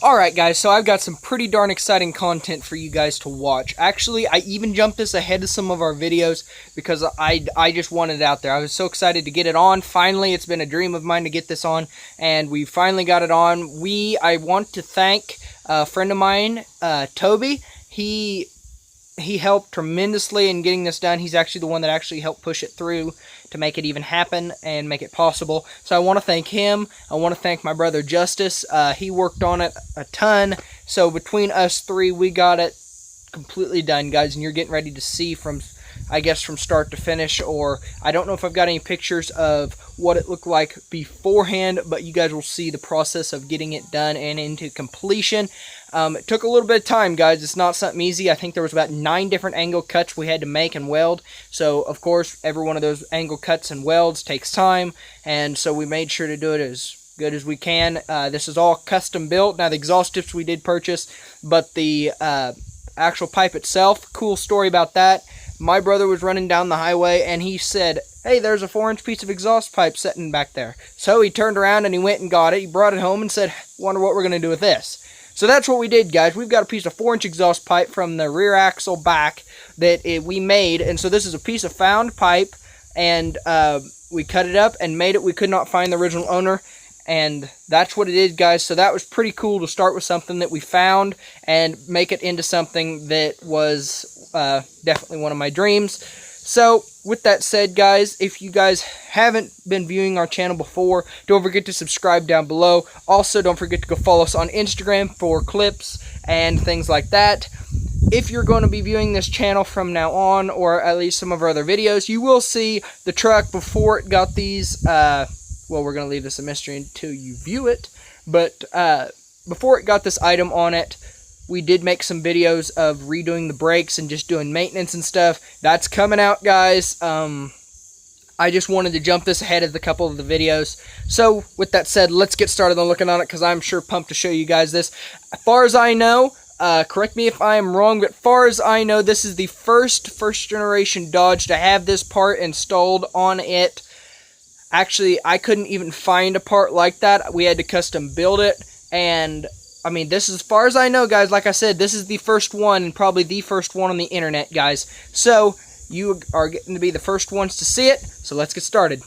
Alright guys, so I've got some pretty darn exciting content for you guys to watch. Actually, I even jumped this ahead of some of our videos because I just wanted it out there. I was so excited to get it on. Finally, it's been a dream of mine to get this on, and we finally got it on. I want to thank a friend of mine, Toby. He helped tremendously in getting this done. He's actually the one that actually helped push it through to make it even happen and make it possible. So I want to thank him. I want to thank my brother Justice. He worked on it a ton. So between us three, we got it completely done, guys. And you're getting ready to see from, I guess, from start to finish. Or I don't know if I've got any pictures of what it looked like beforehand, but you guys will see the process of getting it done and into completion. It took a little bit of time, guys. It's not something easy. I think there was about 9 different angle cuts we had to make and weld. So, of course, every one of those angle cuts and welds takes time. And so we made sure to do it as good as we can. This is all custom built. Now, the exhaust tips we did purchase, but the actual pipe itself, cool story about that. My brother was running down the highway and he said, "Hey, there's a 4-inch piece of exhaust pipe sitting back there." So he turned around and he went and got it. He brought it home and said, "Wonder what we're going to do with this." So that's what we did, guys. We've got a piece of 4-inch exhaust pipe from the rear axle back that we made. And so this is a piece of found pipe, and we cut it up and made it. We could not find the original owner, and that's what it is, guys. So that was pretty cool to start with something that we found and make it into something that was definitely one of my dreams. So, with that said, guys, if you guys haven't been viewing our channel before, don't forget to subscribe down below. Also, don't forget to go follow us on Instagram for clips and things like that. If you're going to be viewing this channel from now on, or at least some of our other videos, you will see the truck before it got these, well, we're going to leave this a mystery until you view it, but before it got this item on it, we did make some videos of redoing the brakes and just doing maintenance and stuff. That's coming out, guys. I just wanted to jump this ahead of a couple of the videos. So, with that said, let's get started on looking on it, because I'm sure pumped to show you guys this. As far as I know, correct me if I am wrong, but as far as I know, this is the first generation Dodge to have this part installed on it. Actually, I couldn't even find a part like that. We had to custom build it, and I mean, this is as far as I know, guys. Like I said, this is the first one, and probably the first one on the internet, guys. So, you are getting to be the first ones to see it, so let's get started.